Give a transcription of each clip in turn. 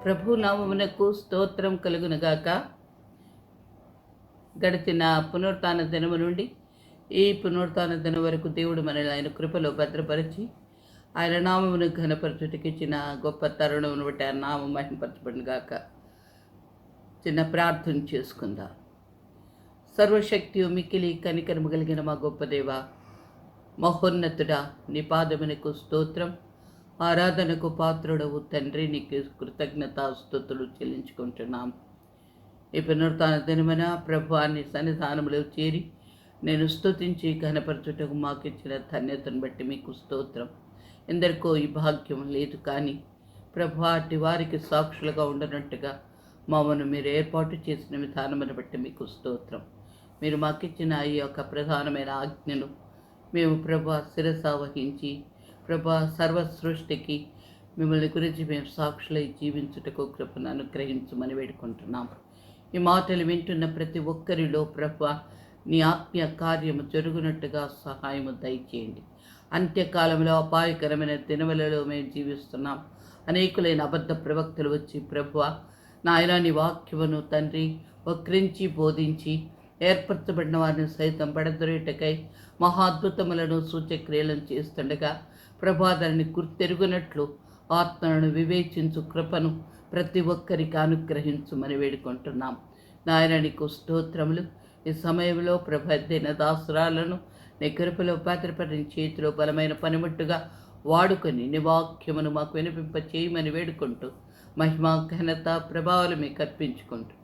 ప్రభు నామమునకు స్తోత్రం కలుగునుగాక. గడిచిన పునరుత్థాన దినము నుండి ఈ పునరుత్థాన దినం వరకు దేవుడు మనల్ని ఆయన కృపలో భద్రపరిచి ఆయన నామమును ఘనపరచుటకి ఇచ్చిన గొప్ప తరుణమును బట్టి ఆ నామం మహిమపరచబడునుగాక. చిన్న ప్రార్థన చేసుకుందాం. సర్వశక్తియు మిక్కిలి కనికరము కలిగిన మా గొప్ప దేవ, మహోన్నతుడా, నీ పాదమునకు స్తోత్రం, ఆరాధనకు పాత్రుడవు తండ్రి. నీకు కృతజ్ఞతాస్తుతులు చెల్లించుకుంటున్నాం. ఈ పునరుత్థాన దినమున ప్రభువాన్ని సన్నిధానంలో చేరి నేను స్తుతించి ఘనపరచుటకు మాకు ఇచ్చిన ధన్యతను బట్టి మీకు స్తోత్రం. ఎందరికో ఈ భాగ్యం లేదు, కానీ ప్రభు అట్టి వారికి సాక్షులుగా ఉండనట్టుగా మమ్మల్ని మీరు ఏర్పాటు చేసిన విధానమును బట్టి మీకు స్తోత్రం. మీరు మాకిచ్చిన ఈ యొక్క ప్రధానమైన ఆజ్ఞను మేము ప్రభు శిరస వహించి ప్రభు సర్వ సృష్టికి మిమ్మల్ని గురించి మేము సాక్షులై జీవించుటకు కృపను అనుగ్రహించమని వేడుకుంటున్నాం. ఈ మాటలు వింటున్న ప్రతి ఒక్కరిలో ప్రభు నీ ఆత్మీయ కార్యము జరుగునట్టుగా సహాయము దయచేయండి. అంత్యకాలంలో అపాయకరమైన దినములలో మేము జీవిస్తున్నాం. అనేకులైన అబద్ధ ప్రవక్తలు వచ్చి ప్రభువ నాయన నీ వాక్యమును తండ్రి వక్రించి బోధించి ఏర్పరచబడిన వారిని సైతం పడదొరేటకై మహాద్భుతములను సూచక్రియలను చేస్తుండగా ప్రభా దానిని గుర్తెరుగునట్లు ఆత్మలను వివేచించు కృపను ప్రతి ఒక్కరికి అనుగ్రహించుమని వేడుకుంటున్నాం. నాయన నీకు స్తోత్రములు. ఈ సమయంలో ప్రభైన దాసురాలను నీ కృపలో భద్రపడిన చేతిలో బలమైన పనిముట్టుగా వాడుకొని నీ వాక్యమును మాకు వినిపింప చేయమని వేడుకుంటూ మహిమ ఘనత ప్రభావాలు మీకు అర్పించుకుంటూ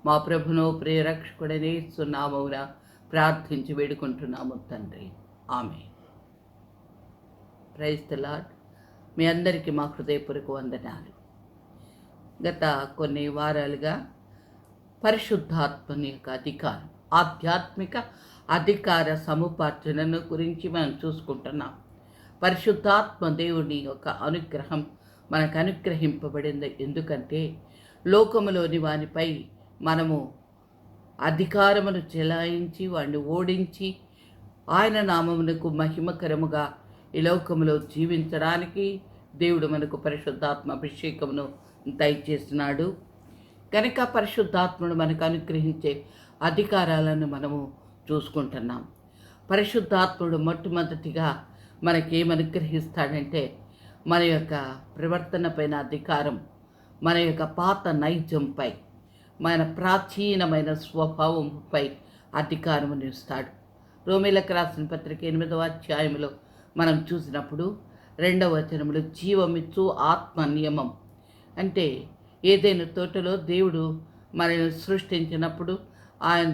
మా ప్రభును ప్రియరక్షకుడనే సున్నామమున ప్రార్థించి వేడుకుంటున్నాము తండ్రి. ఆమె. Praise the Lord. మీ అందరికీ మా హృదయపూర్వక వందనాలు. గత కొన్ని వారాలుగా పరిశుద్ధాత్మని యొక్క అధికారం, ఆధ్యాత్మిక అధికార సముపార్జనను గురించి మనం చూసుకుంటున్నాం. పరిశుద్ధాత్మ దేవుని యొక్క అనుగ్రహం మనకు అనుగ్రహింపబడింది. ఎందుకంటే లోకములోని వానిపై మనము అధికారమును చెలాయించి వాడిని ఓడించి ఆయన నామమునకు మహిమకరముగా ఈ లోకములో జీవించడానికి దేవుడు మనకు పరిశుద్ధాత్మ అభిషేకమును దయచేస్తున్నాడు. కనుక పరిశుద్ధాత్మను మనకు అనుగ్రహించే అధికారాలను మనము చూసుకుంటున్నాం. పరిశుద్ధాత్ముడు మొట్టమొదటిగా మనకేమనుగ్రహిస్తాడంటే మన యొక్క ప్రవర్తన పైన అధికారం, మన యొక్క పాత నైజంపై, మన ప్రాచీనమైన స్వభావంపై అధికారమును ఇస్తాడు. రోమీలకు రాసిన పత్రిక 8వ అధ్యాయంలో మనం చూసినప్పుడు 2వ వచనంలో జీవమిచ్చు ఆత్మ నియమం అంటే ఏదైనా తోటలో దేవుడు మనల్ని సృష్టించినప్పుడు ఆయన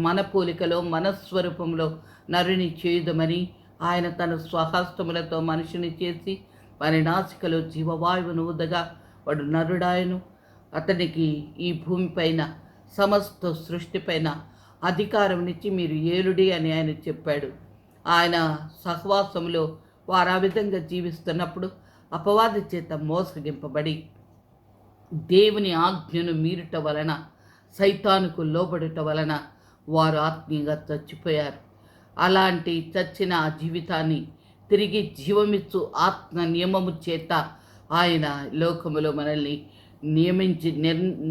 మన పోలికలో మన స్వరూపంలో నరుని చేయుదమని ఆయన తన స్వహస్తములతో మనిషిని చేసి వారి నాసికలో జీవవాయువును ఊదగా వాడు నరుడాయను. అతనికి ఈ భూమిపైన సమస్త సృష్టిపైన అధికారంనిచ్చి మీరు ఏలుడి అని ఆయన చెప్పాడు. ఆయన సహవాసంలో వారు ఆ విధంగా జీవిస్తున్నప్పుడు అపవాది చేత మోసగింపబడి దేవుని ఆజ్ఞను మీరుట వలన, సైతానుకు లోబడుట వలన వారు ఆత్మీయంగా చచ్చిపోయారు. అలాంటి చచ్చిన ఆ జీవితాన్ని తిరిగి జీవమిచ్చు ఆత్మ నియమము చేత ఆయన లోకములో మనల్ని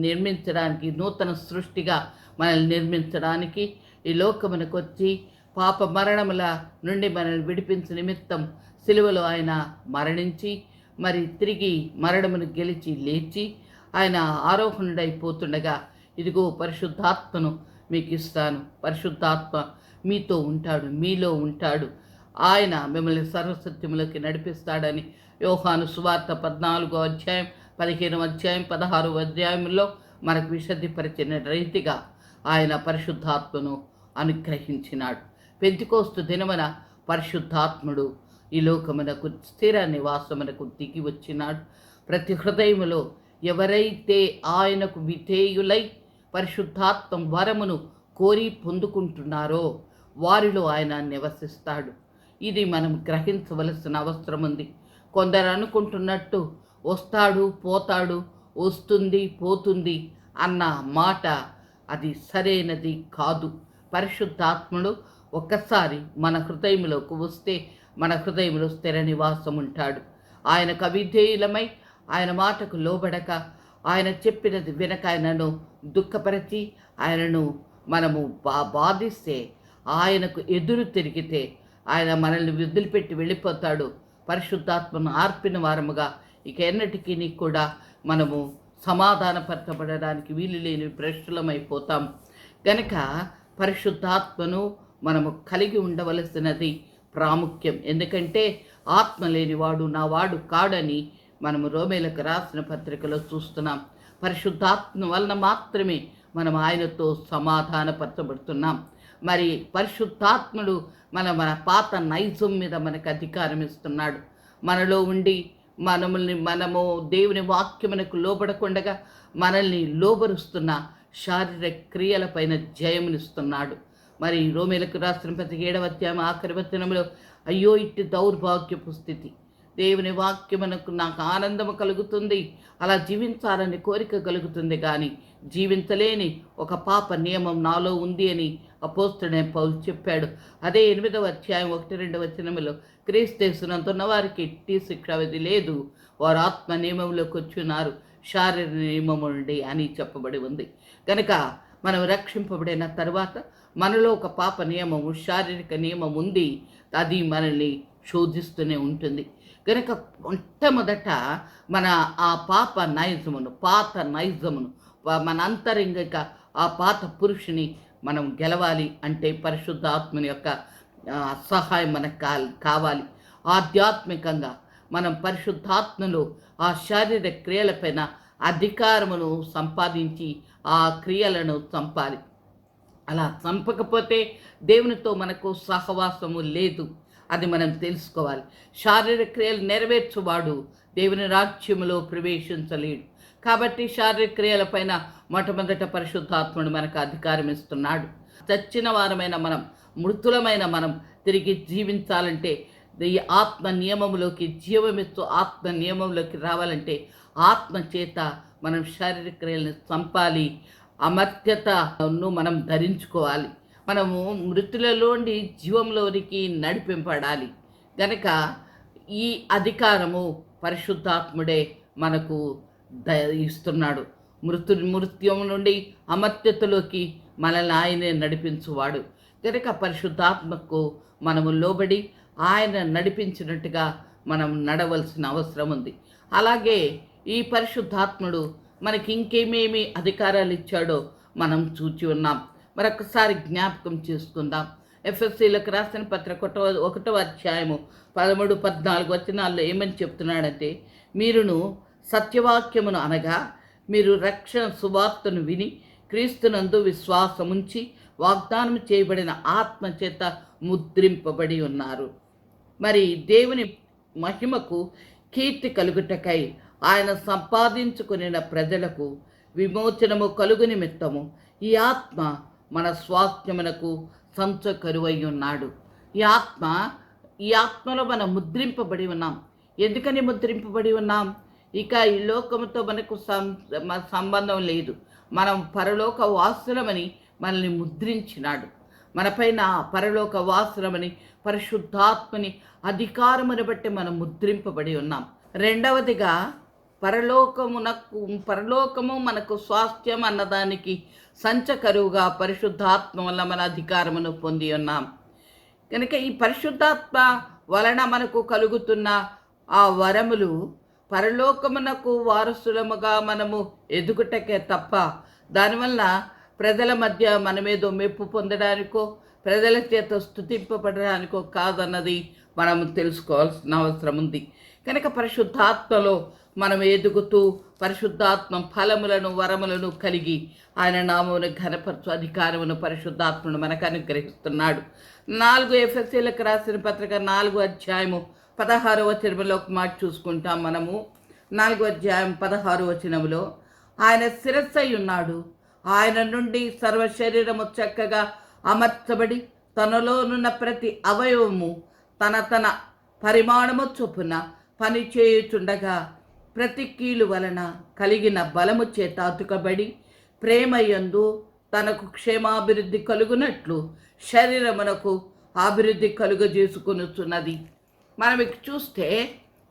నిర్మించడానికి, నూతన సృష్టిగా మనల్ని నిర్మించడానికి ఈ లోకమునకు వచ్చి పాప మరణముల నుండి మనల్ని విడిపించే నిమిత్తం సిలువలో ఆయన మరణించి మరి తిరిగి మరణమును గెలిచి లేచి ఆయన ఆరోహణుడైపోతుండగా ఇదిగో పరిశుద్ధాత్మను మీకు ఇస్తాను, పరిశుద్ధాత్మ మీతో ఉంటాడు, మీలో ఉంటాడు, ఆయన మిమ్మల్ని సర్వసత్యములోకి నడిపిస్తాడని యోహాను సువార్త 14వ అధ్యాయం 15వ అధ్యాయం 16వ అధ్యాయంలో మనకు విశదీపరిచిన రీతిగా ఆయన పరిశుద్ధాత్మను అనుగ్రహించినాడు. పెంతెకోస్తు దినమున పరిశుద్ధాత్ముడు ఈ లోకమునకు స్థిర నివాసమునకు దిగి వచ్చినాడు. ప్రతి హృదయములో ఎవరైతే ఆయనకు విధేయులై పరిశుద్ధాత్మ వరమును కోరి పొందుకుంటున్నారో వారిలో ఆయన నివసిస్తాడు. ఇది మనం గ్రహించవలసిన అవసరం ఉంది. కొందరు అనుకుంటున్నట్టు వస్తాడు పోతాడు, వస్తుంది పోతుంది అన్న మాట అది సరైనది కాదు. పరిశుద్ధాత్ముడు ఒక్కసారి మన హృదయంలోకి వస్తే మన హృదయంలో స్థిర నివాసం ఉంటాడు. ఆయనకు అవిధేయులమై ఆయన మాటకు లోబడక, ఆయన చెప్పినది వినక ఆయనను దుఃఖపరిచి, ఆయనను మనము బాధిస్తే, ఆయనకు ఎదురు తిరిగితే ఆయన మనల్ని వదిలిపెట్టి వెళ్ళిపోతాడు. పరిశుద్ధాత్మను ఆర్పిన వారముగా ఇక ఎన్నటికీ కూడా మనము సమాధానపరచబడడానికి వీలు లేని భ్రష్టులమైపోతాం. గనక పరిశుద్ధాత్మను మనము కలిగి ఉండవలసినది ప్రాముఖ్యం. ఎందుకంటే ఆత్మ లేనివాడు నా వాడు కాడని మనము రోమేలకు రాసిన పత్రికలో చూస్తున్నాం. పరిశుద్ధాత్మ వలన మాత్రమే మనం ఆయనతో సమాధానపరచబడుతున్నాం. మరి పరిశుద్ధాత్ముడు మన పాత నైజం మీద మనకు అధికారం ఇస్తున్నాడు. మనలో ఉండి మనము దేవుని వాక్యమునకు లోబడకుండగా మనల్ని లోబరుస్తున్న శారీరక క్రియలపైన జయమునిస్తున్నాడు. మరి రోమేలకు రాసిన పత్రిక 7వ అధ్యాయం ఆఖరి వచనములో, అయ్యో ఇట్టి దౌర్భాగ్యపు స్థితి, దేవుని వాక్యమునకు నాకు ఆనందము కలుగుతుంది, అలా జీవించాలని కోరిక కలుగుతుంది, కానీ జీవించలేని ఒక పాప నియమం నాలో ఉంది అని అపోస్తలుడైన పౌలు చెప్పాడు. అదే 8వ అధ్యాయం 1-2 వచనములో, క్రీస్తునందున్న వారికి ఎట్టి శిక్షావిధి లేదు, వారు ఆత్మ నియమంలోకి వచ్చున్నారు, శారీర నియమము నుండి అని చెప్పబడి ఉంది. కనుక మనం రక్షింపబడిన తర్వాత మనలో ఒక పాప నియమము, శారీరక నియమం ఉంది. అది మనల్ని శోధిస్తూనే ఉంటుంది. కనుక మొట్టమొదట మన ఆ పాత నైజమును మన అంతరంగిక ఆ పాత పురుషుని మనం గెలవాలి అంటే పరిశుద్ధాత్మని యొక్క సహాయం మనకు కావాలి. ఆధ్యాత్మికంగా మనం పరిశుద్ధాత్మలో ఆ శారీరక క్రియలపైన అధికారమును సంపాదించి ఆ క్రియలను చంపాలి. అలా చంపకపోతే దేవునితో మనకు సహవాసము లేదు. అది మనం తెలుసుకోవాలి. శారీరక క్రియలు నెరవేర్చువాడు దేవుని రాజ్యములో ప్రవేశించలేడు. కాబట్టి శారీరక క్రియలపైన మొట్టమొదట పరిశుద్ధాత్ముడు మనకు అధికారం ఇస్తున్నాడు. చచ్చిన వారమైన మనం, మృతులమైన మనం తిరిగి జీవించాలంటే, ఈ ఆత్మ నియమములోకి, జీవమిస్తూ ఆత్మ నియమంలోకి రావాలంటే ఆత్మ చేత మనం శారీరక క్రియలను చంపాలి. అమర్త్యతను మనం ధరించుకోవాలి. మనము మృతులలోని జీవంలోనికి నడిపింపడాలి. గనక ఈ అధికారము పరిశుద్ధాత్ముడే మనకు ఇస్తున్నాడు. మృత్యం నుండి అమర్త్యతలోకి మనల్ని ఆయనే నడిపించువాడు. కనుక పరిశుద్ధాత్మకు మనము లోబడి ఆయన నడిపించినట్టుగా మనం నడవలసిన అవసరం ఉంది. అలాగే ఈ పరిశుద్ధాత్ముడు మనకి ఇంకేమేమి అధికారాలు ఇచ్చాడో మనం చూచి ఉన్నాం. మరొకసారి జ్ఞాపకం చేసుకుందాం. ఎఫ్ఎస్సీలకు రాసిన పత్రిక 1వ అధ్యాయము 13-14 వచనాల్లో ఏమని చెప్తున్నాడంటే, మీరును సత్యవాక్యమును అనగా మీరు రక్షణ సువార్తను విని క్రీస్తునందు విశ్వాసముంచి వాగ్దానం చేయబడిన ఆత్మ చేత ముద్రింపబడి ఉన్నారు. మరి దేవుని మహిమకు కీర్తి కలుగుటకై ఆయన సంపాదించుకున్న ప్రజలకు విమోచనము కలుగు నిమిత్తము ఈ ఆత్మ మన స్వాస్థ్యమునకు సంచకరువై ఉన్నాడు. ఈ ఆత్మలో మనం ముద్రింపబడి ఉన్నాం. ఎందుకని ముద్రింపబడి ఉన్నాం? ఇక ఈ లోకముతో మనకు సంబంధం లేదు. మనం పరలోక వాసులమని మనల్ని ముద్రించినాడు. మనపైన పరలోక వాసులమని, పరిశుద్ధాత్మని అధికారమును బట్టి మనం ముద్రింపబడి ఉన్నాం. రెండవదిగా పరలోకము మనకు స్వాస్థ్యం అన్నదానికి సంచకరువుగా పరిశుద్ధాత్మ వల్ల మన అధికారమును పొంది ఉన్నాం. కనుక ఈ పరిశుద్ధాత్మ వలన మనకు కలుగుతున్న ఆ వరములు పరలోకమునకు వారసులముగా మనము ఎదుగుటకే తప్ప దానివల్ల ప్రజల మధ్య మనమేదో మెప్పు పొందడానికో, ప్రజల చేత స్తుతింపబడడానికో కాదన్నది మనం తెలుసుకోవాల్సిన అవసరం ఉంది. కనుక పరిశుద్ధాత్మలో మనం ఎదుగుతూ పరిశుద్ధాత్మ ఫలములను, వరములను కలిగి ఆయన నామమును ఘనపరచు అధికారమును పరిశుద్ధాత్మను మనకు అనుగ్రహిస్తున్నాడు. 4 ఎఫెసీలకు రాసిన పత్రిక 4వ అధ్యాయము 16వ వచనంలో ఒక మాట చూసుకుంటాం. మనము 4వ అధ్యాయం 16వ వచనములో, ఆయన శిరస్సై ఉన్నాడు, ఆయన నుండి సర్వ శరీరము చక్కగా అమర్చబడి తనలోనున్న ప్రతి అవయవము తన పరిమాణము చొప్పున పని చేయుచుండగా ప్రతి కీలు వలన కలిగిన బలము చేత అతుకబడి ప్రేమయందు తనకు క్షేమాభివృద్ధి కలుగునట్లు శరీరమునకు అభివృద్ధి కలుగజేసుకొనుచున్నది. మనం చూస్తే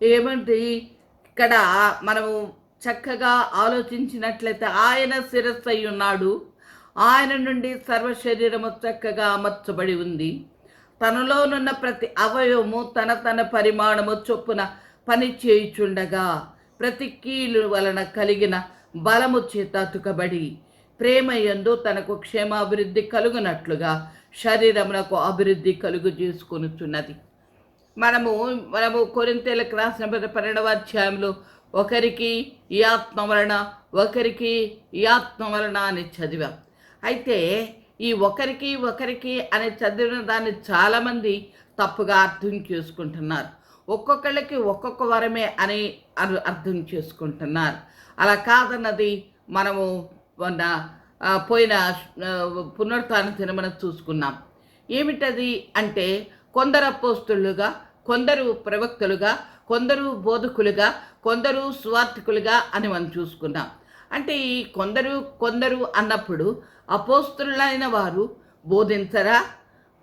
ఏమంటే ఇక్కడ మనము చక్కగా ఆలోచించినట్లయితే ఆయన శిరస్సు అయి ఉన్నాడు. ఆయన నుండి సర్వ శరీరము చక్కగా అమర్చబడి ఉంది. తనలోనున్న ప్రతి అవయవము తన తన పరిమాణము చొప్పున పని చేయుచుండగా ప్రతి కీలు వలన కలిగిన బలము చేత అతుకబడి ప్రేమయందు తనకు క్షేమాభివృద్ధి కలుగునట్లుగా శరీరమునకు అభివృద్ధి కలుగు చేసుకొనుచున్నది. మనము కొరింథీయులకు రాసిన 12వ అధ్యాయంలో ఒకరికి ఈ ఆత్మ వలన, ఒకరికి ఈ ఆత్మ వలన అని చదివాం. అయితే ఈ ఒకరికి అని చదివిన దాన్ని చాలామంది తప్పుగా అర్థం చేసుకుంటున్నారు. ఒక్కొక్కళ్ళకి ఒక్కొక్క వరమే అని అర్థం చేసుకుంటున్నారు. అలా కాదన్నది మనము పోయిన పునరుత్థాన దినమున చూసుకున్నాం. ఏమిటది అంటే కొందరు అపోస్తలుగా, కొందరు ప్రవక్తలుగా, కొందరు బోధకులుగా, కొందరు సువార్థికులుగా అని మనం చూసుకున్నాం. అంటే ఈ కొందరు అన్నప్పుడు అపోస్తలులైన వారు బోధించరా?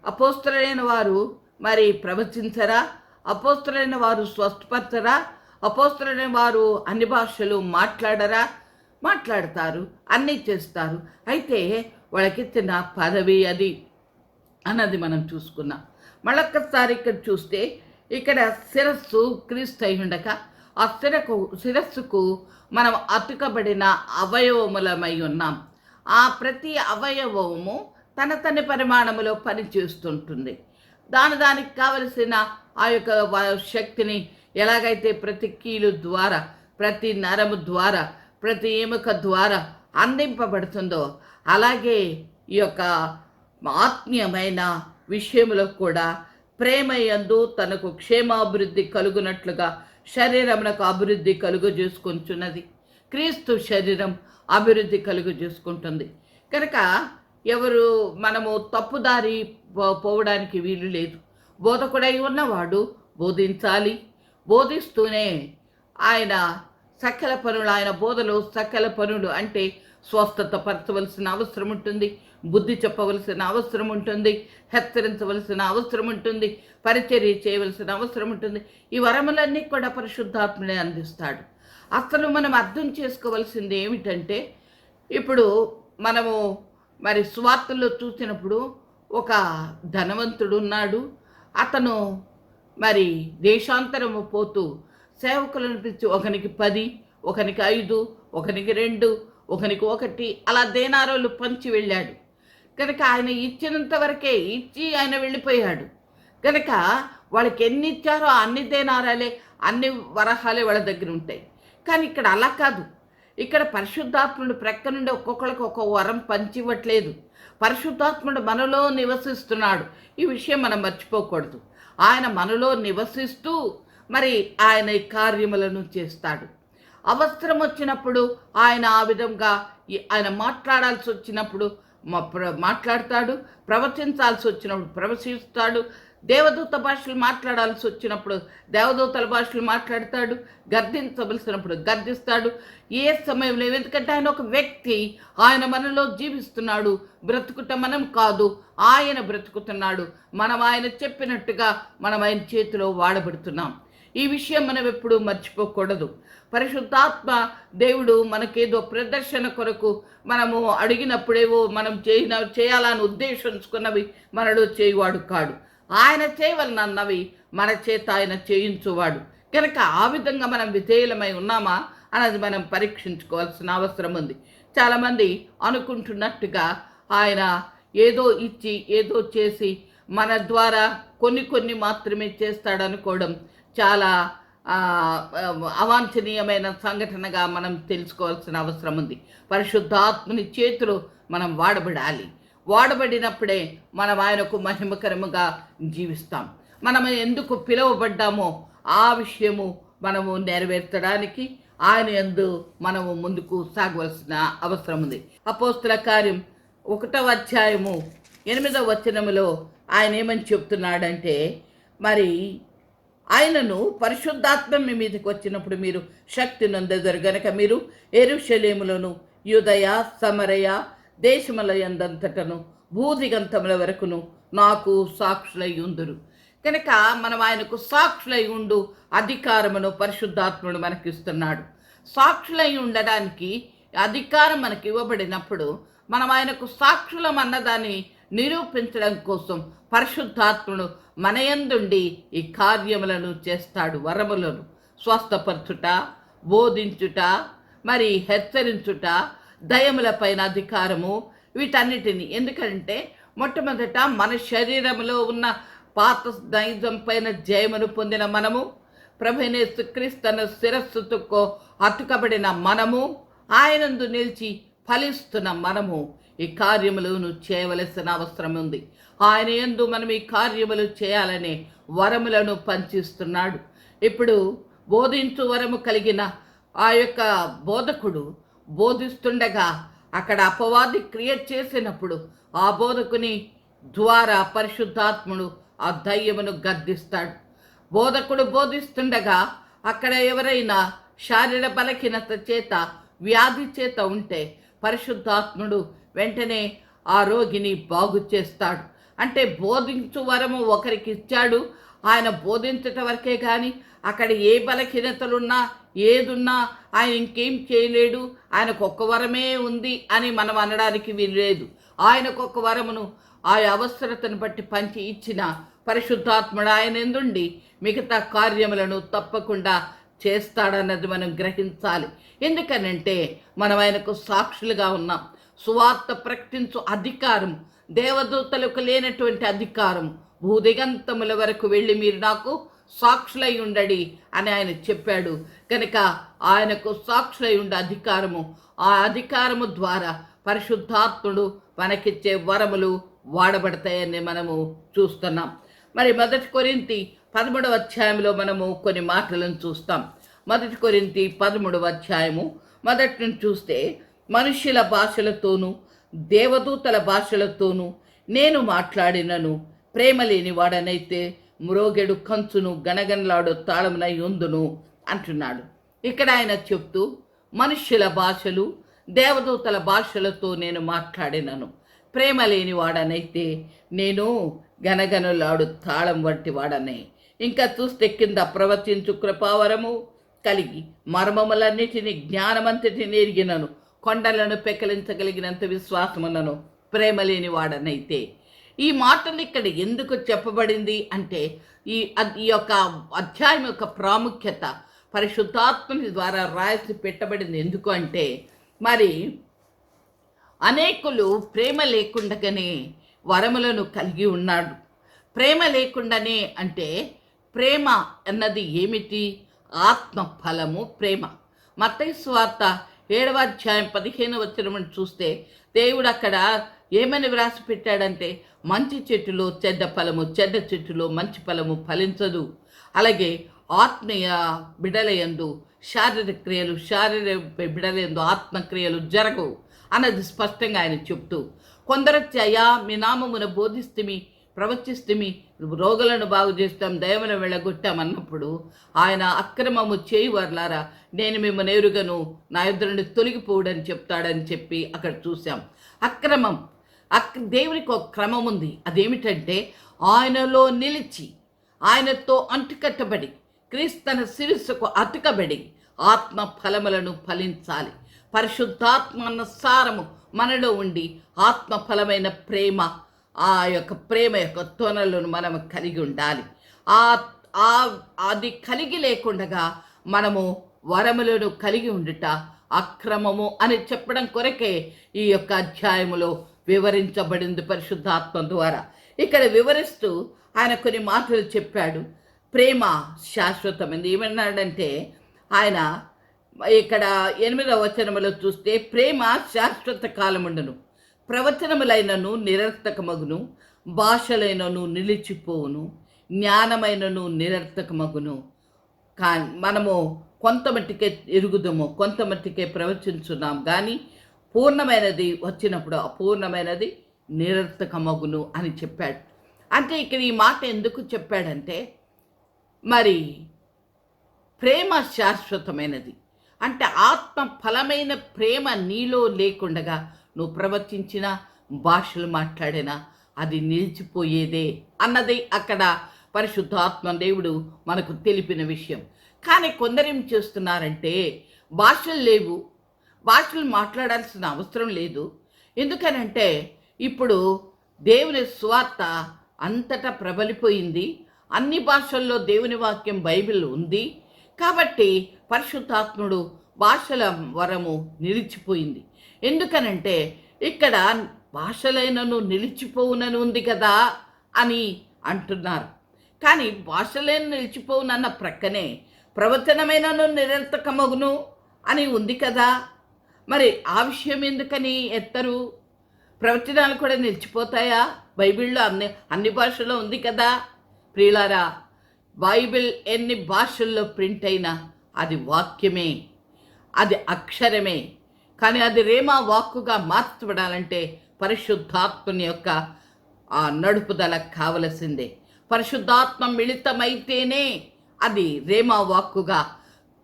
అపోస్తలులైన వారు మరి ప్రవచించరా? అపోస్తలులైన వారు స్వస్థపరచరా? అపోస్తలులైన వారు అన్ని భాషలు మాట్లాడరా? మాట్లాడతారు, అన్నీ చేస్తారు. అయితే వాళ్ళకిచ్చిన పదవి అది అన్నది మనం చూసుకున్నాం. మళ్ళొక్కసారి ఇక్కడ చూస్తే ఇక్కడ శిరస్సు క్రీస్తు అయి ఉండక ఆ శిరస్సుకు మనం అతుకబడిన అవయవములమై ఉన్నాం. ఆ ప్రతి అవయవము తన పరిమాణములో పనిచేస్తుంటుంది. దానికి కావలసిన ఆ యొక్క శక్తిని ఎలాగైతే ప్రతి కీలు ద్వారా, ప్రతి నరము ద్వారా, ప్రతి ఎముక ద్వారా అందింపబడుతుందో అలాగే ఈ యొక్క ఆత్మీయమైన విషయంలో కూడా ప్రేమయందు తనకు క్షేమాభివృద్ధి కలుగునట్లుగా శరీరమునకు అభివృద్ధి కలుగు చేసుకుంటున్నది. క్రీస్తు శరీరం అభివృద్ధి కలుగు చేసుకుంటుంది. కనుక మనము తప్పుదారి పోవడానికి వీలు లేదు. బోధకుడై ఉన్నవాడు బోధించాలి. బోధిస్తూనే ఆయన సకల పనులు, ఆయన బోధలో సకల పనులు అంటే స్వస్థత పరచవలసిన అవసరం ఉంటుంది, బుద్ధి చెప్పవలసిన అవసరం ఉంటుంది, హెచ్చరించవలసిన అవసరం ఉంటుంది, పరిచర్య చేయవలసిన అవసరం ఉంటుంది. ఈ వరములన్నీ కూడా పరిశుద్ధాత్ముడే అందిస్తాడు. అసలు మనం అర్థం చేసుకోవలసింది ఏమిటంటే, ఇప్పుడు మనము మరి సువార్తల్లో చూసినప్పుడు ఒక ధనవంతుడు ఉన్నాడు. అతను మరి దేశాంతరము పోతూ సేవకులను పిలిచి ఒకనికి 10, ఒకనికి 5, ఒకనికి 2, ఒకనికి 1 అలా దేనారాలు పంచి వెళ్ళాడు. కనుక ఆయన ఇచ్చినంత వరకే ఇచ్చి ఆయన వెళ్ళిపోయాడు. కనుక వాళ్ళకి ఎన్ని ఇచ్చారో అన్ని దేనారాలే, అన్ని వరహాలే వాళ్ళ దగ్గర ఉంటాయి. కానీ ఇక్కడ అలా కాదు. ఇక్కడ పరిశుద్ధాత్ముడు ప్రక్క నుండి ఒక్కొక్కరికి ఒక్కొక్క వరం పంచివ్వట్లేదు. పరిశుద్ధాత్ముడు మనలో నివసిస్తున్నాడు. ఈ విషయం మనం మర్చిపోకూడదు. ఆయన మనలో నివసిస్తూ మరి ఆయన ఈ కార్యములను చేస్తాడు. అవసరం వచ్చినప్పుడు ఆయన ఆ విధంగా ఆయన మాట్లాడాల్సి వచ్చినప్పుడు మాట్లాడతాడు, ప్రవచించాల్సి వచ్చినప్పుడు ప్రవచిస్తాడు, దేవదూత భాషలు మాట్లాడాల్సి వచ్చినప్పుడు దేవదూతల భాషలు మాట్లాడతాడు, గర్దించవలసినప్పుడు గర్దిస్తాడు. ఏ సమయంలో, ఎందుకంటే ఆయన ఒక వ్యక్తి, ఆయన మనలో జీవిస్తున్నాడు. బ్రతుకుట మనం కాదు, ఆయన బ్రతుకుతున్నాడు. మనం ఆయన చెప్పినట్టుగా మనం ఆయన చేతిలో వాడబడుతున్నాం. ఈ విషయం మనం ఎప్పుడూ మర్చిపోకూడదు. పరిశుద్ధాత్మ దేవుడు మనకేదో ప్రదర్శన కొరకు మనము అడిగినప్పుడేవో మనం చేయాలని ఉద్దేశించుకున్నవి మనలో చేయువాడు కాడు. ఆయన చేయవలనన్నవి మన చేత ఆయన చేయించువాడు. కనుక ఆ విధంగా మనం విధేయులమై ఉన్నామా అన్నది మనం పరీక్షించుకోవాల్సిన అవసరం ఉంది. చాలామంది అనుకుంటున్నట్టుగా ఆయన ఏదో ఇచ్చి ఏదో చేసి మన ద్వారా కొన్ని మాత్రమే చేస్తాడనుకోవడం చాలా అవాంఛనీయమైన సంఘటనగా మనం తెలుసుకోవాల్సిన అవసరం ఉంది. పరిశుద్ధాత్మని చేతిలో మనం వాడబడినప్పుడే మనం ఆయనకు మహిమకరముగా జీవిస్తాం. మనం ఎందుకు పిలువబడ్డామో ఆ విషయము మనము నెరవేర్చడానికి ఆయన యందు మనము ముందుకు సాగవలసిన అవసరం ఉంది. అపోస్తల కార్యం 1వ అధ్యాయము 8వ వచనములో ఆయన ఏమని చెప్తున్నాడంటే, మరి ఆయనను పరిశుద్ధాత్మ మీ మీదకి వచ్చినప్పుడు మీరు శక్తి నొందెదరు గనక మీరు యెరూషలేములోను యూదయ సమరయ దేశముల యందంతటను భూదిగంతముల వరకును నాకు సాక్షులై ఉందురు. కనుక మనం ఆయనకు సాక్షులై ఉండు అధికారమును పరిశుద్ధాత్ముడు మనకిస్తున్నాడు. సాక్షులై ఉండడానికి అధికారం మనకి ఇవ్వబడినప్పుడు మనం ఆయనకు సాక్షులం అన్నదాన్ని నిరూపించడం కోసం పరిశుద్ధాత్ముడు మన యందుండి ఈ కార్యములను చేస్తాడు. వరములను స్వస్థపరచుట, బోధించుట, మరి హెచ్చరించుట, దయములపైన అధికారము, వీటన్నిటిని. ఎందుకంటే మొట్టమొదట మన శరీరంలో ఉన్న పాత నైజం పైన జయమును పొందిన మనము, ప్రభువైన యేసుక్రీస్తు తన శిరస్సుతో అతుకబడిన మనము, ఆయనందు నిలిచి ఫలిస్తున్న మనము ఈ కార్యములను చేయవలసిన అవసరం ఉంది. ఆయన యందు మనం ఈ కార్యములు చేయాలనే వరములను పంచిస్తున్నాడు. ఇప్పుడు బోధించు వరము కలిగిన ఆ యొక్క బోధకుడు బోధిస్తుండగా అక్కడ అపవాది క్రియేట్ చేసినప్పుడు ఆ బోధకుని ద్వారా పరిశుద్ధాత్ముడు ఆ దయ్యమును గద్దిస్తాడు. బోధకుడు బోధిస్తుండగా అక్కడ ఎవరైనా శారీర బలహీనత చేత, వ్యాధి చేత ఉంటే పరిశుద్ధాత్ముడు వెంటనే ఆ రోగిని బాగు చేస్తాడు. అంటే బోధించు వరము ఒకరికి ఇచ్చాడు, ఆయన బోధించటం వరకే కానీ అక్కడ ఏ బలహీనతలున్నా ఏదున్నా ఆయన ఇంకేం చేయలేడు, ఆయనకు ఒక్క వరమే ఉంది అని మనం అనడానికి వీల్లేదు. ఆయనకు ఒక్క వరమును ఆ అవసరతను బట్టి పంచి ఇచ్చిన పరిశుద్ధాత్ముడు ఆయన ఎందుండి మిగతా కార్యములను తప్పకుండా చేస్తాడన్నది మనం గ్రహించాలి. ఎందుకనంటే మనం ఆయనకు సాక్షులుగా ఉన్నాం. సువార్త ప్రకటించు అధికారం దేవదూతలకు లేనటువంటి అధికారం. భూదిగంతముల వరకు వెళ్ళి మీరు నాకు సాక్షులై ఉండడి అని ఆయన చెప్పాడు. కనుక ఆయనకు సాక్షులై ఉండే అధికారము, ఆ అధికారము ద్వారా పరిశుద్ధాత్ముడు మనకిచ్చే వరములు వాడబడతాయని మనము చూస్తున్నాం. మరి 1 కొరింథీ 13వ అధ్యాయంలో మనము కొన్ని మాటలను చూస్తాం. 1 కొరింథీ 13వ అధ్యాయము మొదటి నుంచి చూస్తే, మనుష్యుల భాషలతోనూ దేవదూతల భాషలతోనూ నేను మాట్లాడినను ప్రేమ లేని వాడనైతే మ్రోగెడు కంచును గణగణలాడు తాళమునై ఉందును అంటున్నాడు. ఇక్కడ ఆయన చెప్తూ మనుష్యుల భాషలు దేవదూతల భాషలతో నేను మాట్లాడినను, ప్రేమ లేని వాడనైతే నేను గనగనులాడు తాళం వంటి వాడనే. ఇంకా చూస్తే కింద ప్రవచించు కృపావరము కలిగి మర్మములన్నిటిని జ్ఞానమంతటిని ఎరిగినను, కొండలను పెకలించగలిగినంత విశ్వాసమునను ప్రేమ లేని వాడనైతే. ఈ మాటలు ఇక్కడ ఎందుకు చెప్పబడింది అంటే ఈ యొక్క అధ్యాయం యొక్క ప్రాముఖ్యత పరిశుద్ధాత్మని ద్వారా రాసి పెట్టబడింది. ఎందుకు అంటే మరి అనేకులు ప్రేమ లేకుండానే వరములను కలిగి ఉన్నాడు. ప్రేమ లేకుండానే అంటే ప్రేమ అన్నది ఏమిటి? ఆత్మ ఫలము ప్రేమ. మత్తయి సువార్త 7వ అధ్యాయం 15వ వచనం చూస్తే దేవుడు అక్కడ ఏమని వ్రాసి పెట్టాడంటే, మంచి చెట్టులో చెడ్డ ఫలము, చెడ్డ చెట్టులో మంచి ఫలము ఫలించదు. అలాగే ఆత్మీయ బిడలయందు శారీరక క్రియలు, శారీరక బిడలయందు ఆత్మక్రియలు జరగవు అన్నది స్పష్టంగా ఆయన చెప్తూ, కొందరొచ్చి అయ్యా మీ నామమున బోధిస్తుమి, ప్రవచిస్తుమి, రోగులను బాగు చేస్తాం, దయమును వెళ్ళగొట్టామన్నప్పుడు ఆయన అక్రమము చేయువారులారా నేను మిమ్మల్ని ఎరుగను, నా యొద్ద నుండి తొలగిపోవడని చెప్తాడని చెప్పి అక్కడ చూసాం. అక్రమం, దేవునికి ఒక క్రమం ఉంది. అదేమిటంటే ఆయనలో నిలిచి ఆయనతో అంటుకట్టబడి క్రీస్తన శిరస్సుకు అతుకబడి ఆత్మ ఫలములను ఫలించాలి. పరిశుద్ధాత్మ అన్న సారము మనలో ఉండి ఆత్మ ఫలమైన ప్రేమ, ఆ యొక్క ప్రేమ యొక్క తొనలను మనం కలిగి ఉండాలి. అది కలిగి లేకుండా మనము వరములను కలిగి ఉండుట అక్రమము అని చెప్పడం కొరకే ఈ యొక్క అధ్యాయములో వివరించబడింది పరిశుద్ధాత్మ ద్వారా. ఇక్కడ వివరిస్తూ ఆయన కొన్ని మాటలు చెప్పాడు. ప్రేమ శాశ్వతమైంది. ఏమన్నాడంటే ఆయన ఇక్కడ 8వ వచనములో చూస్తే, ప్రేమ శాశ్వత కాలముండును, ప్రవచనములైనను నిరర్థకమగును, భాషలైనను నిలిచిపోవును, జ్ఞానమైనను నిరర్థకమగును. కానీ మనము కొంతమట్టికే ఎరుగుదము, కొంతమట్టికే ప్రవచించున్నాం, కానీ పూర్ణమైనది వచ్చినప్పుడు అపూర్ణమైనది నిరర్థకమగును అని చెప్పాడు. అంటే ఇక్కడ ఈ మాట ఎందుకు చెప్పాడంటే, మరి ప్రేమ శాశ్వతమైనది అంటే ఆత్మ ఫలమైన ప్రేమ నీలో లేకుండగా నువ్వు ప్రవర్తించినా భాషలు మాట్లాడినా అది నిలిచిపోయేదే అన్నది అక్కడ పరిశుద్ధాత్మ దేవుడు మనకు తెలిపిన విషయం. కానీ కొందరేం చేస్తున్నారంటే భాషలు లేవు, భాషలు మాట్లాడాల్సిన అవసరం లేదు. ఎందుకనంటే ఇప్పుడు దేవుని సువార్త అంతటా ప్రబలిపోయింది, అన్ని భాషల్లో దేవుని వాక్యం బైబిల్ ఉంది కాబట్టి పరిశుద్ధాత్ముడు భాషల వరము నిలిచిపోయింది. ఎందుకనంటే ఇక్కడ భాషలైనను నిలిచిపోవునని ఉంది కదా అని అంటున్నారు. కానీ భాషలైన నిలిచిపోవునన్న ప్రక్కనే ప్రవచనమైనను నిరర్థకమగును అని ఉంది కదా, మరి ఆ విషయం ఎందుకని ఎత్తరు? ప్రవచనాలు కూడా నిలిచిపోతాయా? బైబిల్లో అన్ని భాషల్లో ఉంది కదా. ప్రియులారా, బైబిల్ ఎన్ని భాషల్లో ప్రింట్ అయినా అది వాక్యమే, అది అక్షరమే. కానీ అది రేమా వాక్కుగా మార్చబడాలంటే పరిశుద్ధాత్మని యొక్క ఆ నడుపుదల కావలసిందే. పరిశుద్ధాత్మ మిళితమైతేనే అది రేమా వాక్కుగా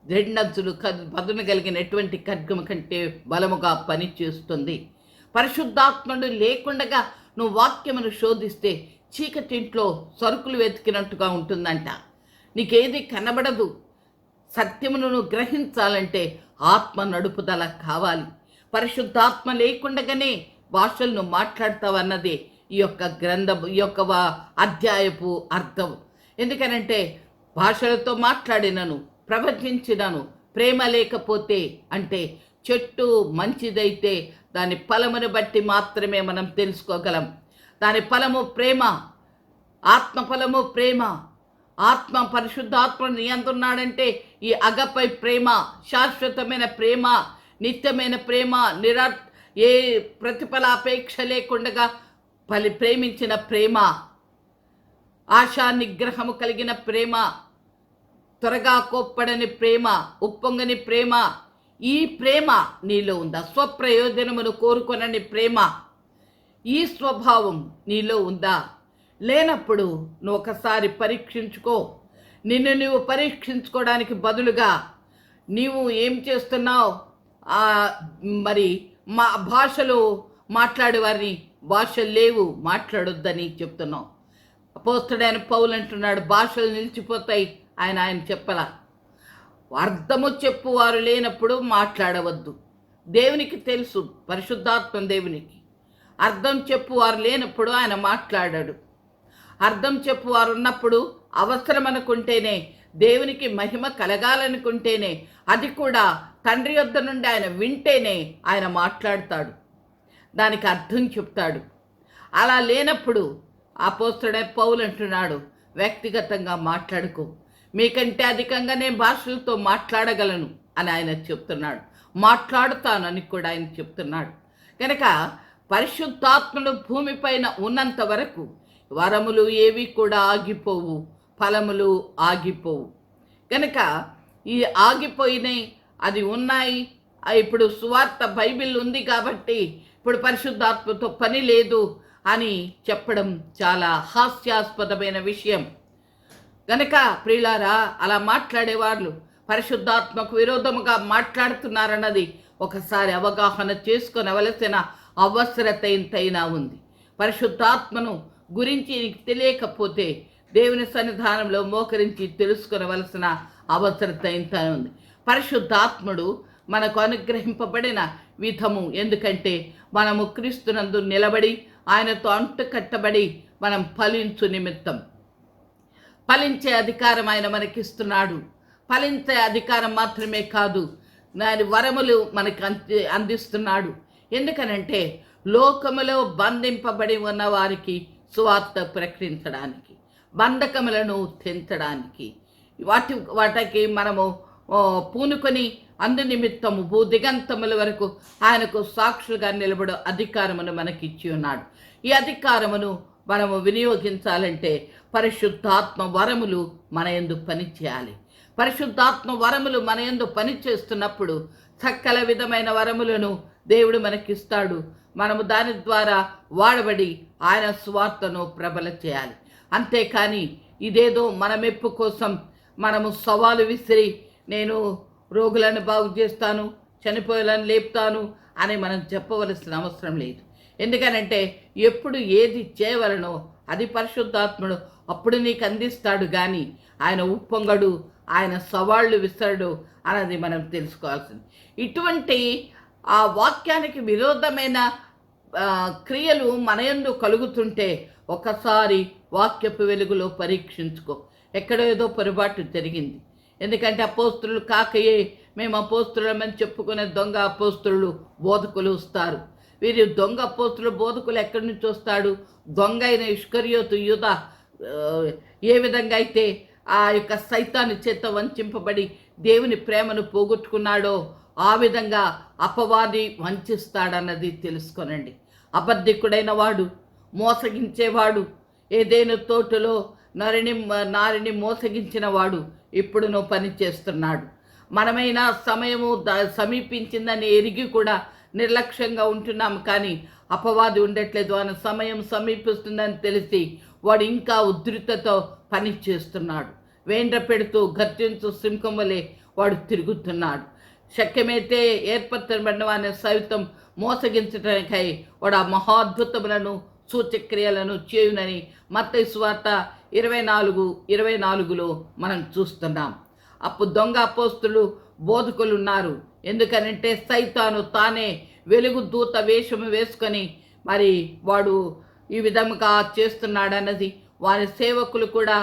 రెండంచులు పదును కలిగినటువంటి ఖడ్గము కంటే బలముగా పనిచేస్తుంది. పరిశుద్ధాత్ముడు లేకుండగా నువ్వు వాక్యమును శోధిస్తే చీకటింట్లో సరుకులు వెతికినట్టుగా ఉంటుందంట. నీకేది కనబడదు. సత్యమును నువ్వు గ్రహించాలంటే ఆత్మ నడుపుదల కావాలి. పరిశుద్ధాత్మ లేకుండగానే భాషలను మాట్లాడతావన్నదే ఈ యొక్క గ్రంథం, ఈ యొక్క అధ్యాయపు అర్థం. ఎందుకనంటే భాషలతో మాట్లాడినను, ప్రవచించినను ప్రేమ లేకపోతే, అంటే చెట్టు మంచిదైతే దాని ఫలమును బట్టి మాత్రమే మనం తెలుసుకోగలం. దాని ఫలము ప్రేమ, ఆత్మ ఫలము ప్రేమ. ఆత్మ పరిశుద్ధాత్మ నీ అందున్నాడంటే ఈ అగపై ప్రేమ, శాశ్వతమైన ప్రేమ, నిత్యమైన ప్రేమ, ఏ ప్రతిఫలాపేక్ష లేకుండా ప్రేమించిన ప్రేమ, ఆశా నిగ్రహము కలిగిన ప్రేమ, త్వరగా కోప్పడని ప్రేమ, ఉప్పొంగని ప్రేమ. ఈ ప్రేమ నీలో ఉందా? స్వప్రయోజనమును కోరుకొనని ప్రేమ, ఈ స్వభావం నీలో ఉందా? లేనప్పుడు నువ్వు ఒకసారి పరీక్షించుకో. నిన్ను నువ్వు పరీక్షించుకోవడానికి బదులుగా నీవు ఏం చేస్తున్నావు? మరి మా భాషలు మాట్లాడేవారిని భాషలు లేవు మాట్లాడొద్దని చెప్తున్నావు. అపోస్తలుడైన పౌలు అంటున్నాడు భాషలు నిలిచిపోతాయి. ఆయన చెప్పలా. అర్థము చెప్పువారు లేనప్పుడు మాట్లాడవద్దు. దేవునికి తెలుసు, పరిశుద్ధాత్మ దేవునికి. అర్థం చెప్పువారు లేనప్పుడు ఆయన మాట్లాడాడు. అర్థం చెప్పువారు ఉన్నప్పుడు అవసరం అనుకుంటేనే, దేవునికి మహిమ కలగాలనుకుంటేనే, అది కూడా తండ్రి యొద్ద నుండి ఆయన వింటేనే ఆయన మాట్లాడతాడు, దానికి అర్థం చెప్తాడు. అలా లేనప్పుడు అపోస్తలుడైన పౌలు అంటున్నాడు వ్యక్తిగతంగా మాట్లాడుకో, మీకంటే అధికంగా నేను భాషలతో మాట్లాడగలను అని ఆయన చెప్తున్నాడు. మాట్లాడుతానని కూడా ఆయన చెప్తున్నాడు. కనుక పరిశుద్ధాత్ముడు భూమిపైన ఉన్నంత వరకు వరములు ఏవి కూడా ఆగిపోవు, ఫలములు ఆగిపోవు. కనుక ఈ ఆగిపోయినాయి, అది ఉన్నాయి. ఇప్పుడు సువార్త బైబిల్ ఉంది కాబట్టి ఇప్పుడు పరిశుద్ధాత్మతో పని లేదు అని చెప్పడం చాలా హాస్యాస్పదమైన విషయం. గనక ప్రియులారా, అలా మాట్లాడేవాళ్ళు పరిశుద్ధాత్మకు విరోధముగా మాట్లాడుతున్నారన్నది ఒకసారి అవగాహన చేసుకొనవలసిన అవసరత ఎంతైనా ఉంది. పరిశుద్ధాత్మను గురించి నీకు తెలియకపోతే దేవుని సన్నిధానంలో మోకరించి తెలుసుకొనవలసిన అవసరత ఎంతైనా ఉంది. పరిశుద్ధాత్ముడు మనకు అనుగ్రహింపబడిన విధము, ఎందుకంటే మనము క్రీస్తునందు నిలబడి ఆయనతో అంటుకట్టబడి మనం ఫలించు నిమిత్తం. ఫలించే అధికారం ఆయన మనకిస్తున్నాడు. ఫలించే అధికారం మాత్రమే కాదు, దాని వరములు మనకు అందిస్తున్నాడు. ఎందుకనంటే లోకములో బంధింపబడి ఉన్న వారికి సువార్త ప్రకటించడానికి, బంధకములను తెంచడానికి, వాటికి మనము పూనుకొని అందు నిమిత్తము భూదిగంతముల వరకు ఆయనకు సాక్షులుగా నిలబడే అధికారమును మనకిచ్చి ఉన్నాడు. ఈ అధికారమును మనము వినియోగించాలంటే పరిశుద్ధాత్మ వరములు మన యందు పనిచేయాలి. పరిశుద్ధాత్మ వరములు మన యందు పనిచేస్తున్నప్పుడు సకల విధమైన వరములను దేవుడు మనకిస్తాడు. మనము దాని ద్వారా వాడబడి ఆయన స్వార్థను ప్రబల చేయాలి. అంతేకాని ఇదేదో మన మెప్పు కోసం మనము సవాలు విసిరి నేను రోగులను బాగు చేస్తాను, చనిపోయేలను లేపుతాను అని మనం చెప్పవలసిన అవసరం లేదు. ఎందుకనంటే ఎప్పుడు ఏది చేయవలనో అది పరిశుద్ధాత్ముడు అప్పుడు నీకు అందిస్తాడు. కానీ ఆయన ఉప్పొంగడు, ఆయన సవాళ్ళు విసరడు అన్నది మనం తెలుసుకోవాల్సింది. ఇటువంటి ఆ వాక్యానికి విరోధమైన క్రియలు మన యందు కలుగుతుంటే ఒకసారి వాక్యపు వెలుగులో పరీక్షించుకో. ఎక్కడో ఏదో పొరపాటు జరిగింది. ఎందుకంటే అపోస్తులు కాకయే మేము అపోస్తులమని చెప్పుకునే దొంగ అపోస్తులు బోధకులు వస్తారు. వీరి దొంగ అపోస్తులు బోధకులు ఎక్కడి నుంచి వస్తాడు? దొంగ అయిన ఇష్కరియోతు యూదా ఏ విధంగా అయితే ఆ యొక్క సైతాను చేత వంచింపబడి దేవుని ప్రేమను పోగొట్టుకున్నాడో ఆ విధంగా అపవాది వంచిస్తాడన్నది తెలుసుకోనండి. అబద్ధికుడైన వాడు, మోసగించేవాడు, ఏదైనా తోటలో నారిని మోసగించిన వాడు ఇప్పుడునో పని చేస్తున్నాడు. మనమైనా సమయము సమీపించిందని ఎరిగి కూడా నిర్లక్ష్యంగా ఉంటున్నాము. కానీ అపవాది ఉండట్లేదు. ఆయన సమయం సమీపిస్తుందని తెలిసి వాడు ఇంకా ఉధృతతో పని చేస్తున్నాడు. వేండ్ర పెడుతూ గర్జించు సింహం వలె వాడు తిరుగుతున్నాడు. శక్యమైతే ఏర్పరచబడిన వారిని సైతం మోసగించడానికై వాడు ఆ మహాద్భుతములను సూచక్రియలను చేయునని మత్తయి సువార్త 24:24లో మనం చూస్తున్నాం. అప్పుడు దొంగ అపోస్తులు బోధకులు ఉన్నారు. ఎందుకనంటే సైతాను తానే వెలుగు దూత వేషము వేసుకొని మరి వాడు ఈ విధముగా చేస్తున్నాడన్నది, వారి సేవకులు కూడా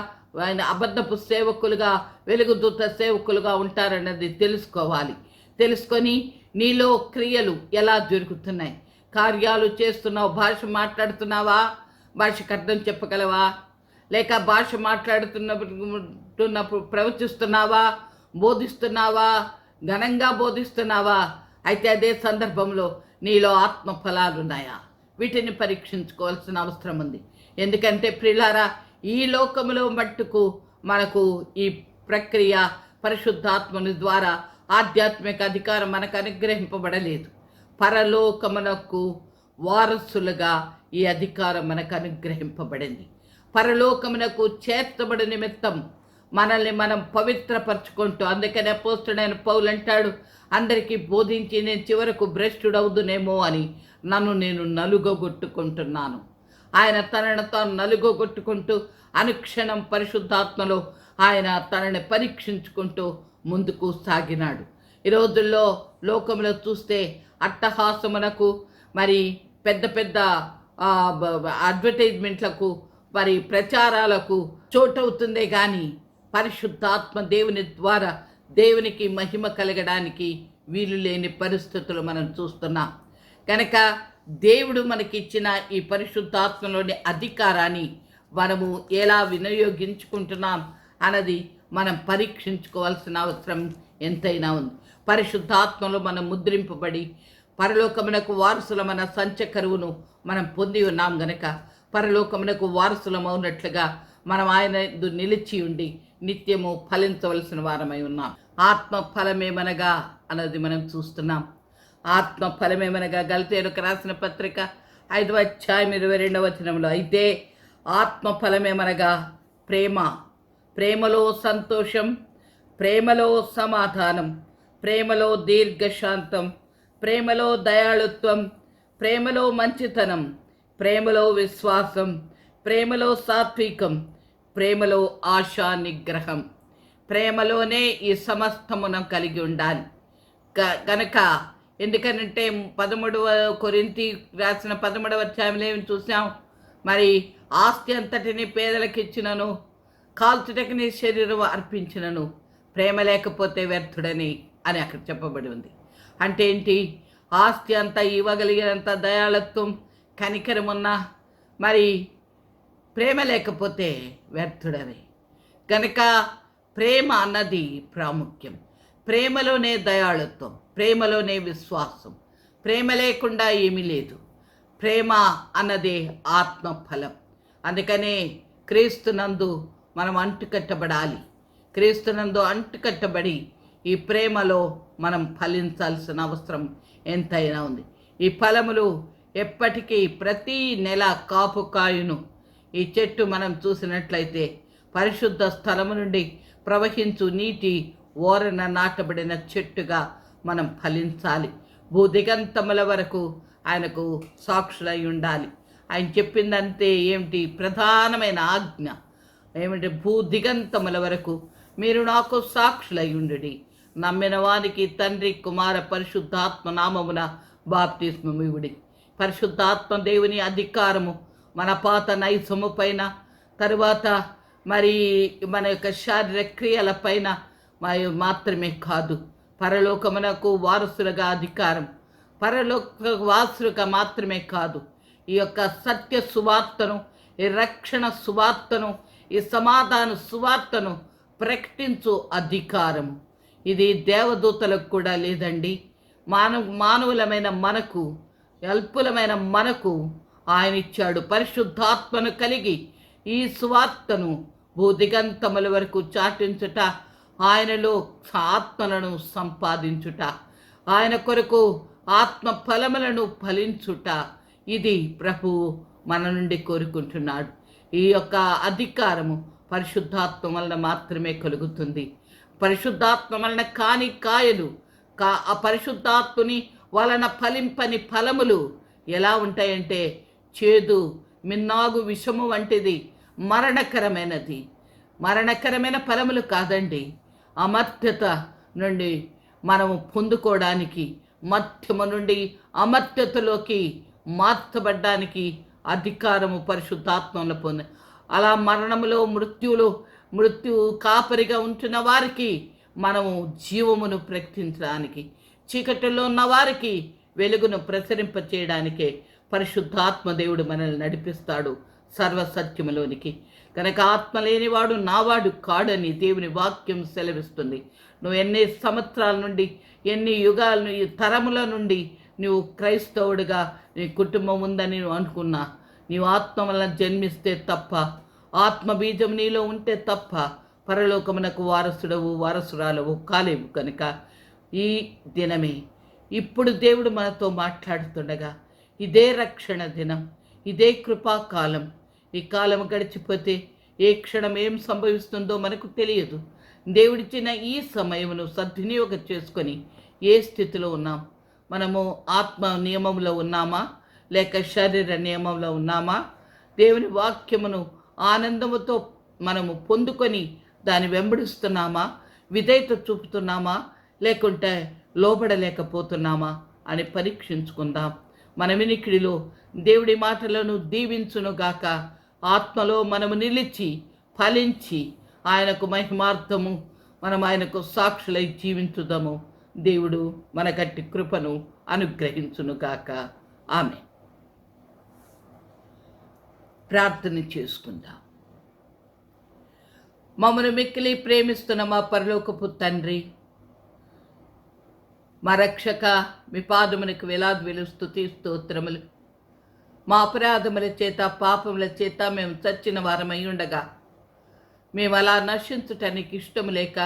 ఆయన అబద్ధపు సేవకులుగా వెలుగుదూత సేవకులుగా ఉంటారన్నది తెలుసుకోవాలి. తెలుసుకొని నీలో క్రియలు ఎలా జరుగుతున్నాయి, కార్యాలు చేస్తున్నావు, భాష మాట్లాడుతున్నావా, భాషకు అర్థం చెప్పగలవా, లేక భాష మాట్లాడుతున్నప్పుడు ప్రవచిస్తున్నావా, బోధిస్తున్నావా, ఘనంగా బోధిస్తున్నావా? అయితే అదే సందర్భంలో నీలో ఆత్మ ఫలాలు ఉన్నాయా? వీటిని పరీక్షించుకోవాల్సిన అవసరం ఉంది. ఎందుకంటే ప్రియులారా, ఈ లోకములో మట్టుకు మనకు ఈ ప్రక్రియ పరిశుద్ధాత్మని ద్వారా ఆధ్యాత్మిక అధికారం మనకు అనుగ్రహింపబడలేదు. పరలోకమునకు వారసులుగా ఈ అధికారం మనకు అనుగ్రహింపబడింది. పరలోకమునకు చేర్చబడి నిమిత్తం మనల్ని మనం పవిత్రపరచుకుంటూ, అందుకని అపోస్తుడైన పౌలు అంటాడు, అందరికీ బోధించి నేను చివరకు భ్రష్టుడవుదునేమో అని నన్ను నేను నలుగొట్టుకుంటున్నాను. ఆయన తనను తాను నలుగొట్టుకుంటూ అనుక్షణం పరిశుద్ధాత్మలో ఆయన తనని పరీక్షించుకుంటూ ముందుకు సాగినాడు. ఈ రోజుల్లో లోకంలో చూస్తే అట్టహాసమునకు మరి పెద్ద పెద్ద అడ్వర్టైజ్మెంట్లకు మరి ప్రచారాలకు చోటవుతుందే కానీ పరిశుద్ధాత్మ దేవుని ద్వారా దేవునికి మహిమ కలగడానికి వీలు లేని పరిస్థితులు మనం చూస్తున్నాం. కనుక దేవుడు మనకిచ్చిన ఈ పరిశుద్ధాత్మలోని అధికారాన్ని మనము ఎలా వినియోగించుకుంటున్నాం అన్నది మనం పరీక్షించుకోవాల్సిన అవసరం ఎంతైనా ఉంది. పరిశుద్ధాత్మలో మనం ముద్రింపబడి పరలోకమునకు వారసులమైన సంచకరువును మనం పొంది ఉన్నాం. గనక పరలోకమునకు వారసులమవునట్లుగా మనం ఆయన నిలిచి ఉండి నిత్యము ఫలించవలసిన వారమై ఉన్నాం. ఆత్మ ఫలమేమనగా అన్నది మనం చూస్తున్నాం. ఆత్మ ఫలమేమనగా గలతీయులకు రాసిన పత్రిక 5వ అధ్యాయం 22వ వచనంలో, అయితే ఆత్మ ఫలమేమనగా ప్రేమ, ప్రేమలో సంతోషం, ప్రేమలో సమాధానం, ప్రేమలో దీర్ఘశాంతం, ప్రేమలో దయాళుత్వం, ప్రేమలో మంచితనం, ప్రేమలో విశ్వాసం, ప్రేమలో సాత్వికం, ప్రేమలో ఆశా నిగ్రహం. ప్రేమలోనే ఈ సమస్తమునం కలిగి ఉండాలి. కనుక ఎందుకనంటే 13వ కొరింథీ రాసిన 13వ అధ్యాయంలో ఏమి చూసాం, మరి ఆస్తి అంతటిని పేదలకు ఇచ్చినను, కాల్చుటకి నీ శరీరం అర్పించినను, ప్రేమ లేకపోతే వ్యర్థుడని అని అక్కడ చెప్పబడి ఉంది. అంటే ఏంటి? ఆస్తి అంతా ఇవ్వగలిగినంత దయాళత్వం, కనికరం ఉన్నా మరి ప్రేమ లేకపోతే వ్యర్థుడని. కనుక ప్రేమ అన్నది ప్రాముఖ్యం. ప్రేమలోనే దయాళత్వం, ప్రేమలోనే విశ్వాసం. ప్రేమ లేకుండా ఏమీ లేదు. ప్రేమ అన్నదే ఆత్మ ఫలం. అందుకనే క్రీస్తునందు మనం అంటుకట్టబడాలి. క్రీస్తునందు అంటుకట్టబడి ఈ ప్రేమలో మనం ఫలించాల్సిన అవసరం ఎంతైనా ఉంది. ఈ ఫలములు ఎప్పటికీ ప్రతి నెల కాపు కాయును. ఈ చెట్టు మనం చూసినట్లయితే పరిశుద్ధ స్థలము నుండి ప్రవహించు నీటి ఓరన నాటబడిన చెట్టుగా మనం ఫలించాలి. భూదిగంతముల వరకు ఆయనకు సాక్షులై ఉండాలి. ఆయన చెప్పిందంతే ఏమిటి? ప్రధానమైన ఆజ్ఞ ఏమిటి? భూదిగంతముల వరకు మీరు నాకు సాక్షులై ఉండుడి. నమ్మిన వానికి తండ్రి, కుమార, పరిశుద్ధాత్మ నామమున బాప్తిస్మము ఇవుడి. పరిశుద్ధాత్మ దేవుని అధికారము మన పాత నైజము పైన, తరువాత మరి మన యొక్క శారీరక క్రియల పైన మాత్రమే కాదు, పరలోకమునకు వారసులుగా అధికారం, పరలోక వారసులుగా మాత్రమే కాదు, ఈ యొక్క సత్య సువార్తను, ఈ రక్షణ సువార్తను, ఈ సమాధాన సువార్తను ప్రకటించు అధికారము ఇది దేవదూతలకు కూడా లేదండి. మానవులమైన మనకు, అల్పులమైన మనకు ఆయన ఇచ్చాడు. పరిశుద్ధాత్మను కలిగి ఈ సువార్తను భూదిగంతముల వరకు చాటించుట, ఆయనలో ఆత్మలను సంపాదించుట, ఆయన కొరకు ఆత్మ ఫలములను ఫలించుట, ఇది ప్రభువు మన నుండి కోరుకుంటున్నాడు. ఈ యొక్క అధికారము పరిశుద్ధాత్మ వలన మాత్రమే కలుగుతుంది. పరిశుద్ధాత్మ వలన కాని కాయలు, ఆ పరిశుద్ధాత్ముని వలన ఫలింపని ఫలములు ఎలా ఉంటాయంటే చేదు, మిన్నాగు, విషము వంటిది, మరణకరమైనది. మరణకరమైన ఫలములు కాదండి. అమర్త్యత నుండి మనము పొందుకోవడానికి, మత్యము నుండి అమర్త్యతలోకి మార్చబడ్డానికి అధికారము పరిశుద్ధాత్మలో పొంది, అలా మరణములో మృత్యు కాపరిగా ఉంటున్న వారికి మనము జీవమును ప్రకటించడానికి, చీకటిలో ఉన్న వారికి వెలుగును ప్రసరింప చేయడానికే పరిశుద్ధాత్మ దేవుడు మనల్ని నడిపిస్తాడు సర్వసత్యములోనికి. కనుక ఆత్మ లేనివాడు నావాడు కాడని దేవుని వాక్యం సెలవిస్తుంది. నువ్వు ఎన్ని సంవత్సరాల నుండి, ఎన్ని యుగాల, ఈ తరముల నుండి నువ్వు క్రైస్తవుడిగా నీ కుటుంబం ఉందని నువ్వు అనుకున్నా, నీవు ఆత్మ వలన జన్మిస్తే తప్ప, ఆత్మ బీజం నీలో ఉంటే తప్ప పరలోకమునకు వారసురాలవు కాలేవు. కనుక ఈ దినమే, ఇప్పుడు దేవుడు మనతో మాట్లాడుతుండగా, ఇదే రక్షణ దినం, ఇదే కృపాకాలం. ఈ కాలం గడిచిపోతే ఏ క్షణం ఏం సంభవిస్తుందో మనకు తెలియదు. దేవుడిచ్చిన ఈ సమయమును సద్వినియోగం చేసుకొని ఏ స్థితిలో ఉన్నాం? మనము ఆత్మ నియమంలో ఉన్నామా, లేక శరీర నియమంలో ఉన్నామా? దేవుని వాక్యమును ఆనందముతో మనము పొందుకొని దాన్ని వెంబడిస్తున్నామా? విధేయత చూపుతున్నామా, లేకుంటే లోబడలేకపోతున్నామా అని పరీక్షించుకుందాం. మన వినికిడిలో దేవుడి మాటలను దీవించునుగాక. ఆత్మలో మనము నిలిచి ఫలించి ఆయనకు మహిమార్థము మనం ఆయనకు సాక్షులై జీవించుదాము. దేవుడు మన గట్టి కృపను అనుగ్రహించునుగాక. ఆమె. ప్రార్థన చేసుకుందాం. మమ్మను మిక్కిలి ప్రేమిస్తున్న మా పరలోకపు తండ్రి, మా రక్షక, మీ పాదమునకు వేలాది స్తుతి స్తోత్రములు. మా అపరాధముల చేత, పాపముల చేత మేము చచ్చిన వారమై ఉండగా, మేము అలా నశించుటానికి ఇష్టము లేక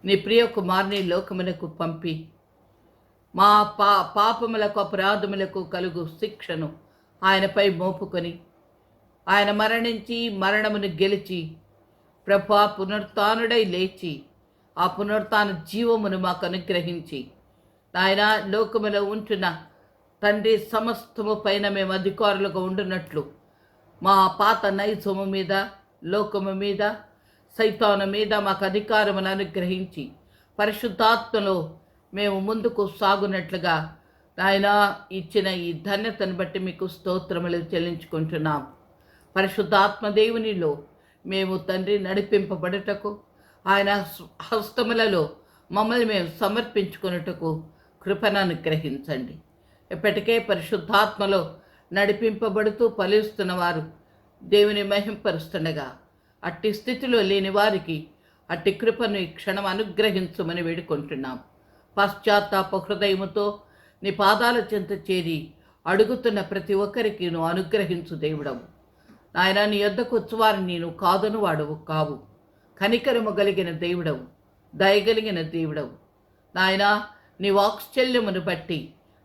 నీ ప్రియ కుమారుని లోకమునకు పంపి మా పాపములకు, అపరాధములకు కలుగు శిక్షను ఆయనపై మోపుకొని, ఆయన మరణించి మరణమును గెలిచి ప్రభా పునరుత్థానుడై లేచి ఆ పునరుత్థాన జీవమును మాకు అనుగ్రహించి, ఆయన లోకములో ఉంటున్న తండ్రి సమస్తము పైన మేము అధికారులుగా ఉండునట్లు మా పాత నైజము మీద, లోకము మీద, సైతాను మీద మాకు అధికారమును అనుగ్రహించి పరిశుద్ధాత్మలో మేము ముందుకు సాగునట్లుగా ఆయన ఇచ్చిన ఈ ధన్యతను బట్టి మీకు స్తోత్రములు చెల్లించుకుంటున్నాం. పరిశుద్ధాత్మ దేవునిలో మేము తండ్రి నడిపింపబడుటకు, ఆయన హస్తములలో మమ్మల్ని మేము సమర్పించుకున్నటకు కృపను అనుగ్రహించండి. ఇప్పటికే పరిశుద్ధాత్మలో నడిపింపబడుతూ ఫలిస్తున్న వారు దేవుని మహింపరుస్తుండగా, అట్టి స్థితిలో లేని వారికి అట్టి కృపను ఈ క్షణం అనుగ్రహించమని వేడుకుంటున్నాం. పశ్చాత్తాప హృదయముతో నీ పాదాల చెంత చేరి అడుగుతున్న ప్రతి ఒక్కరికి నువ్వు అనుగ్రహించు దేవుడవు. నాయన, నీ యొద్దకు వచ్చువారిని నేను కాదను వాడవు కావు. కనికరము కలిగిన దేవుడవు, దయగలిగిన దేవుడవు. నాయన, నీ వాత్సల్యమును బట్టి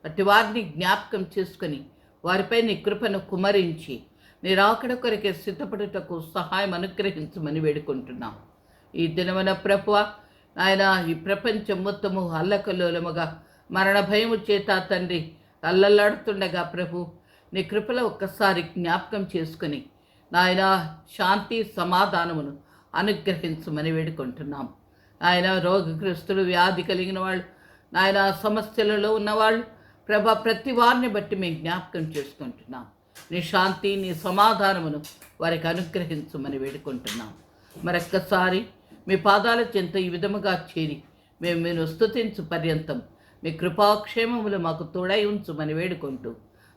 అట్టి వారిని జ్ఞాపకం చేసుకొని వారిపై నీ కృపను కుమరించి నీ రాకడ కొరకే సిద్ధపడుటకు సహాయం అనుగ్రహించమని వేడుకుంటున్నాం. ఈ దినమున ప్రభువ, నాయన, ఈ ప్రపంచం మొత్తము అల్లకల్లోలముగా మరణ భయము చేత తండ్రి అల్లల్లాడుతుండగా ప్రభు, నీ కృపలో ఒక్కసారి జ్ఞాపకం చేసుకుని నాయన శాంతి సమాధానమును అనుగ్రహించమని వేడుకుంటున్నాం. ఆయన రోగగ్రస్తులు, వ్యాధి కలిగిన వాళ్ళు, నాయన సమస్యలలో ఉన్నవాళ్ళు ప్రభా, ప్రతి వారిని బట్టి మేము జ్ఞాపకం చేసుకుంటున్నాం. నీ శాంతి, నీ సమాధానమును వారికి అనుగ్రహించమని వేడుకుంటున్నాం. మరొక్కసారి మీ పాదాల చెంత ఈ విధముగా చేరి మేము స్తుతించు పర్యంతం మీ కృపాక్షేమములు మాకు తోడై ఉంచుమని వేడుకుంటూ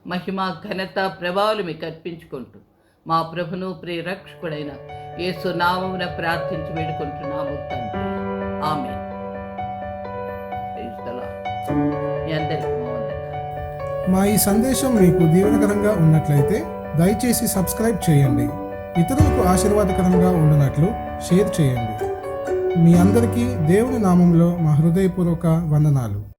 మహిమ, ఘనత, ప్రభావాలు మీకు అర్పించుకుంటూ మా ప్రభును ప్రియరక్షకుడైన యేసు నామమున ప్రార్థించి వేడుకుంటున్నాము తండ్రి. ఆమేన్. Praise the Lord. మీ అందరికీ మా వందనాలు. మా ఈ సందేశం మీకు దీవెనకరంగా ఉన్నట్లయితే దయచేసి సబ్స్క్రైబ్ చేయండి. ఇతరులకు ఆశీర్వాదకరంగా ఉండునట్లు షేర్ చేయండి. మీ అందరికీ దేవుని నామంలో మా హృదయపూర్వక వందనాలు.